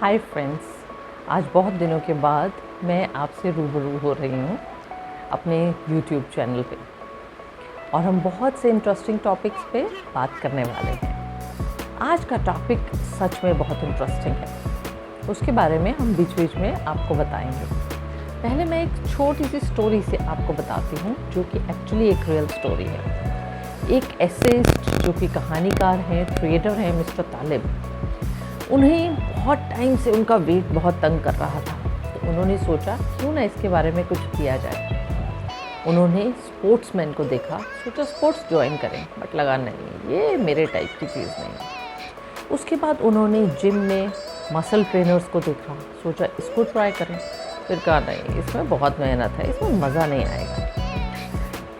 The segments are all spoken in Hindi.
हाय फ्रेंड्स, आज बहुत दिनों के बाद मैं आपसे रूबरू हो रही हूँ अपने यूट्यूब चैनल पे और हम बहुत से इंटरेस्टिंग टॉपिक्स पे बात करने वाले हैं। आज का टॉपिक सच में बहुत इंटरेस्टिंग है, उसके बारे में हम बीच बीच में आपको बताएंगे। पहले मैं एक छोटी सी स्टोरी से आपको बताती हूँ जो कि एक्चुअली एक रियल स्टोरी है। एक एसेइस्ट जो कि कहानीकार हैं, ट्रेडर हैं, मिस्टर तालिब, उन्हें बहुत टाइम से उनका वेट बहुत तंग कर रहा था, तो उन्होंने सोचा क्यों ना इसके बारे में कुछ किया जाए। उन्होंने स्पोर्ट्समैन को देखा, सोचा स्पोर्ट्स ज्वाइन करें, बट लगा नहीं, ये मेरे टाइप की चीज़ नहीं है। उसके बाद उन्होंने जिम में मसल ट्रेनर्स को देखा, सोचा इसको ट्राई करें, फिर कहा नहीं, इसमें बहुत मेहनत है, इसमें मज़ा नहीं आएगा।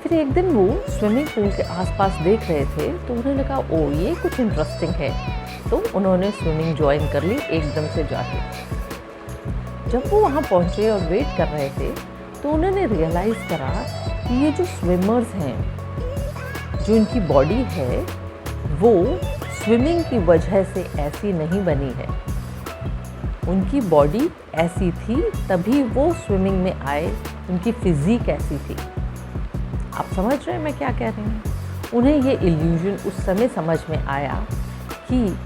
फिर एक दिन वो स्विमिंग पूल के आसपास देख रहे थे तो उन्हें लगा ओ ये कुछ इंटरेस्टिंग है, तो उन्होंने स्विमिंग ज्वाइन कर ली एकदम से जाके। जब वो वहाँ पहुँचे और वेट कर रहे थे तो उन्होंने रियलाइज़ करा कि ये जो स्विमर्स हैं, जो इनकी बॉडी है, वो स्विमिंग की वजह से ऐसी नहीं बनी है। उनकी बॉडी ऐसी थी तभी वो स्विमिंग में आए, उनकी फिज़ीक ऐसी थी। आप समझ रहे हैं मैं क्या कह रही हूँ? उन्हें ये इल्यूजन उस समय समझ में आया कि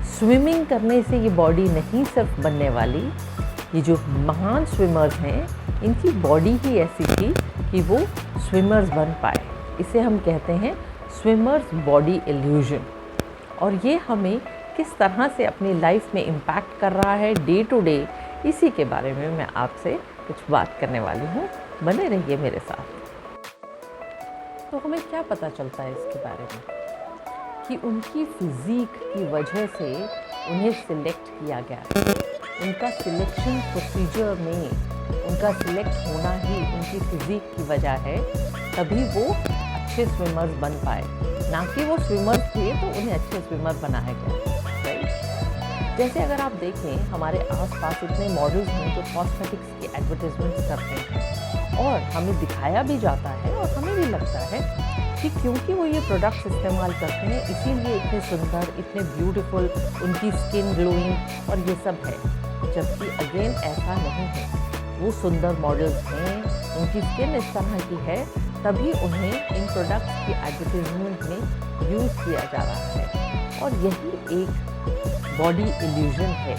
स्विमिंग करने से ये बॉडी नहीं सिर्फ बनने वाली, ये जो महान स्विमर्स हैं इनकी बॉडी ही ऐसी थी कि वो स्विमर्स बन पाए। इसे हम कहते हैं स्विमर्स बॉडी इल्यूजन। और ये हमें किस तरह से अपनी लाइफ में इम्पैक्ट कर रहा है डे टू डे, इसी के बारे में मैं आपसे कुछ बात करने वाली हूँ। बने रहिए मेरे साथ। तो हमें क्या पता चलता है इसके बारे में कि उनकी फिज़ीक की वजह से उन्हें सिलेक्ट किया गया। उनका सिलेक्शन प्रोसीजर में उनका सिलेक्ट होना ही उनकी फिज़ीक की वजह है, तभी वो अच्छे स्विमर्स बन पाए। ना कि वो स्विमर्स थे तो उन्हें अच्छे स्विमर बनाया गया, राइट? जैसे अगर आप देखें, हमारे आसपास इतने मॉडल्स हैं जो कॉस्मेटिक्स की एडवर्टाइजमेंट्स करते हैं और हमें दिखाया भी जाता है और हमें भी लगता है कि क्योंकि वो ये प्रोडक्ट्स इस्तेमाल करते हैं इसीलिए इतने सुंदर, इतने ब्यूटीफुल, उनकी स्किन ग्लोइंग और ये सब है। जबकि अगेन ऐसा नहीं है। वो सुंदर मॉडल्स हैं, उनकी स्किन इस तरह की है, तभी उन्हें इन प्रोडक्ट्स की एडवर्टाइजमेंट में यूज़ किया जा रहा है। और यही एक बॉडी इल्यूजन है।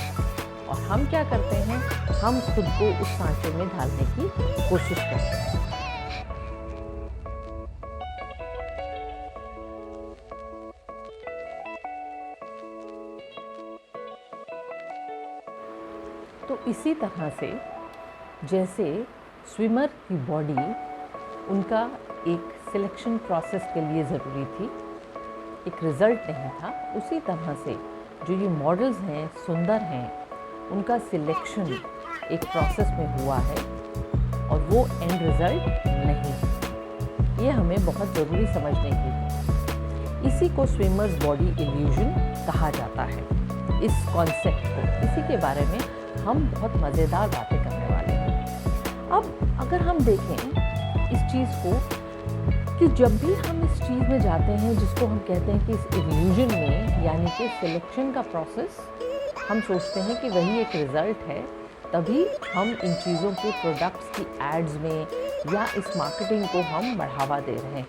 और हम क्या करते हैं, हम खुद को उस सांचे में ढालने की कोशिश करते हैं। तो इसी तरह से जैसे स्विमर की बॉडी उनका एक सिलेक्शन प्रोसेस के लिए ज़रूरी थी, एक रिज़ल्ट नहीं था, उसी तरह से जो ये मॉडल्स हैं, सुंदर हैं, उनका सिलेक्शन एक प्रोसेस में हुआ है और वो एंड रिज़ल्ट नहीं है। ये हमें बहुत ज़रूरी समझने की है। इसी को स्विमर्स बॉडी इल्यूजन कहा जाता है, इस कॉन्सेप्ट को। इसी के बारे में हम बहुत मज़ेदार बातें करने वाले हैं। अब अगर हम देखें इस चीज़ को कि जब भी हम इस चीज़ में जाते हैं जिसको हम कहते हैं कि इस इल्यूजन में, यानी कि सिलेक्शन का प्रोसेस, हम सोचते हैं कि वही एक रिज़ल्ट है, तभी हम इन चीज़ों के प्रोडक्ट्स की एड्स में या इस मार्केटिंग को हम बढ़ावा दे रहे हैं।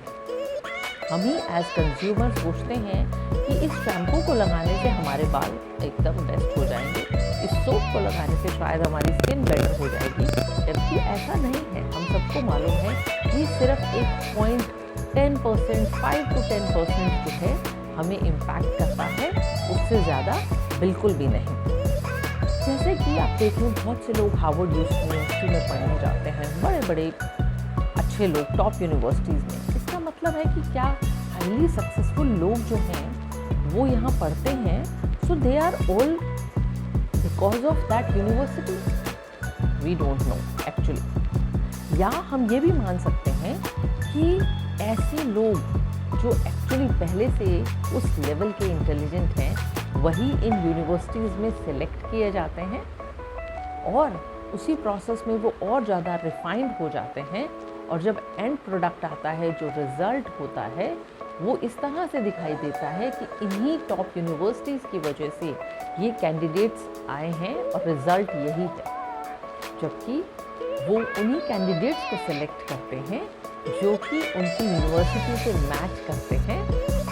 हम ही एज कंज्यूमर सोचते हैं कि इस शैम्पू को लगाने से हमारे बाल एकदम बेस्ट हो जाएंगे, इस सोप को लगाने से शायद हमारी स्किन बेटर हो जाएगी, जबकि ऐसा नहीं है। हम सबको मालूम है कि सिर्फ एक 0.10%, 5 to 10% जो है हमें इम्पैक्ट करता है, उससे ज़्यादा बिल्कुल भी नहीं। जैसे कि आप देखें, बहुत से लोग हार्वर्ड यूनिवर्सिटी में पढ़ने जाते हैं, बड़े बड़े अच्छे लोग टॉप यूनिवर्सिटीज़ में। इसका मतलब है कि क्या हाईली सक्सेसफुल लोग जो हैं वो यहाँ पढ़ते हैं, so they are all because of that university? We don't know actually. या हम ये भी मान सकते हैं कि ऐसे लोग जो एक्चुअली पहले से उस लेवल के इंटेलिजेंट हैं, वही इन यूनिवर्सिटीज़ में सेलेक्ट किए जाते हैं और उसी प्रोसेस में वो और ज़्यादा रिफाइंड हो जाते हैं, और जब एंड प्रोडक्ट आता है, जो रिज़ल्ट होता है, वो इस तरह से दिखाई देता है कि इन्हीं टॉप यूनिवर्सिटीज़ की वजह से ये कैंडिडेट्स आए हैं और रिज़ल्ट यही है, जबकि वो उन्हीं कैंडिडेट्स को सिलेक्ट करते हैं जो कि उनकी यूनिवर्सिटी से मैच करते हैं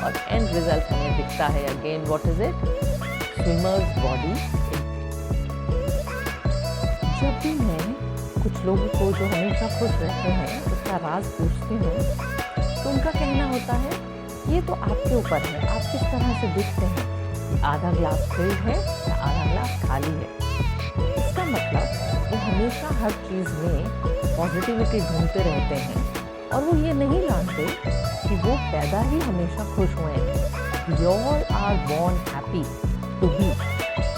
और एंड रिजल्ट हमें दिखता है again what is it, swimmers body. जब भी मैं कुछ लोगों को जो हमेशा खुश रहते हैं उसका राज पूछती हूँ तो उनका कहना होता है ये तो आपके ऊपर है, आप किस तरह से दिखते हैं, आधा ग्लास फिल है या आधा ग्लास खाली है। इसका मतलब वो हमेशा हर चीज़ में पॉजिटिविटी ढूंढते रहते हैं और वो ये नहीं जानते कि वो पैदा ही हमेशा खुश हुए हैं। We all are born happy to be.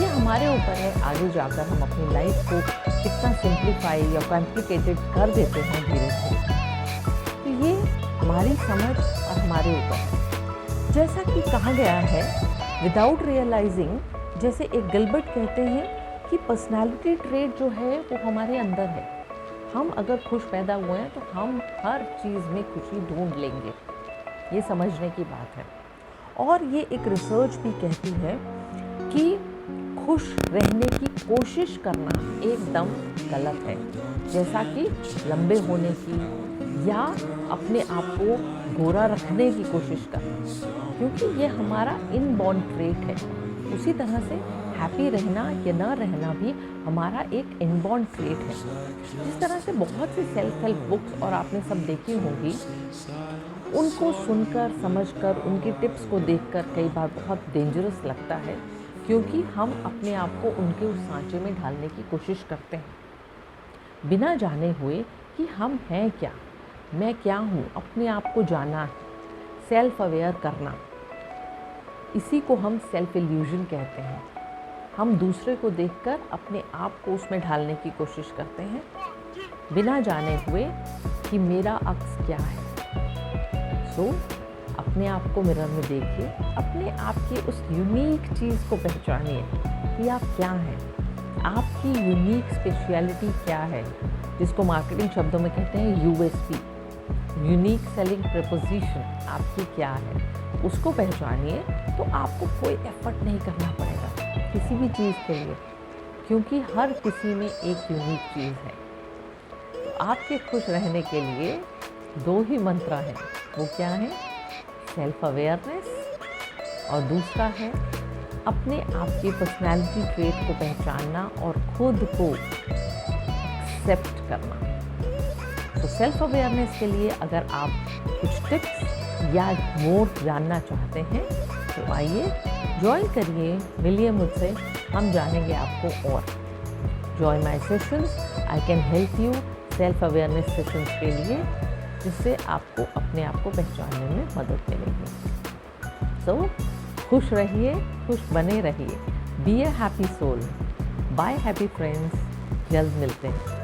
ये हमारे ऊपर है आगे जाकर हम अपनी लाइफ को कितना सिंप्लीफाई या कॉम्प्लिकेटेड कर देते हैं धीरे धीरे। तो ये हमारी समझ और हमारे ऊपर है। जैसा कि कहा गया है विदाउट रियलाइजिंग, जैसे एक गिलबर्ट कहते हैं कि पर्सनालिटी ट्रेट जो है वो हमारे अंदर है। हम अगर खुश पैदा हुए हैं तो हम हर चीज़ में खुशी ढूंढ लेंगे, ये समझने की बात है। और ये एक रिसर्च भी कहती है कि खुश रहने की कोशिश करना एकदम गलत है, जैसा कि लंबे होने की या अपने आप को गोरा रखने की कोशिश करना, क्योंकि ये हमारा इनबॉर्न ट्रेट है। उसी तरह से हैप्पी रहना या न रहना भी हमारा एक इनबॉर्न ट्रेट है। जिस तरह से बहुत सी सेल्फ हेल्प बुक्स और आपने सब देखी होंगी, उनको सुनकर समझकर उनकी टिप्स को देखकर कई बार बहुत डेंजरस लगता है, क्योंकि हम अपने आप को उनके उस सांचे में ढालने की कोशिश करते हैं बिना जाने हुए कि हम हैं क्या, मैं क्या हूँ। अपने आप को जाना है, सेल्फ अवेयर करना, इसी को हम सेल्फ इल्यूजन कहते हैं। हम दूसरे को देखकर अपने आप को उसमें ढालने की कोशिश करते हैं बिना जाने हुए कि मेरा अक्स क्या है। सो अपने आप को मिरर में देखिए, अपने आप की उस यूनिक चीज़ को पहचानिए कि आप क्या हैं, आपकी यूनिक स्पेशलिटी क्या है, जिसको मार्केटिंग शब्दों में कहते हैं यूएसपी, यूनिक सेलिंग प्रपोजिशन आपकी क्या है, उसको पहचानिए। तो आपको कोई एफर्ट नहीं करना पड़ेगा किसी भी चीज़ के लिए, क्योंकि हर किसी में एक यूनिक चीज़ है। तो आपके खुश रहने के लिए दो ही मंत्र हैं, वो क्या है, सेल्फ अवेयरनेस और दूसरा है अपने आप की पर्सनैलिटी ट्रेट को पहचानना और खुद को एक्सेप्ट करना। तो सेल्फ अवेयरनेस के लिए अगर आप कुछ टिप्स या मोर जानना चाहते हैं तो आइए ज्वाइन करिए, मिलिए मुझसे, हम जानेंगे आपको और। Join my sessions, I can help you self awareness sessions के लिए, जिससे आपको अपने आप को पहचानने में मदद मिलेगी। सो खुश रहिए, खुश बने रहिए, be a happy soul. Bye happy friends, जल्द मिलते हैं।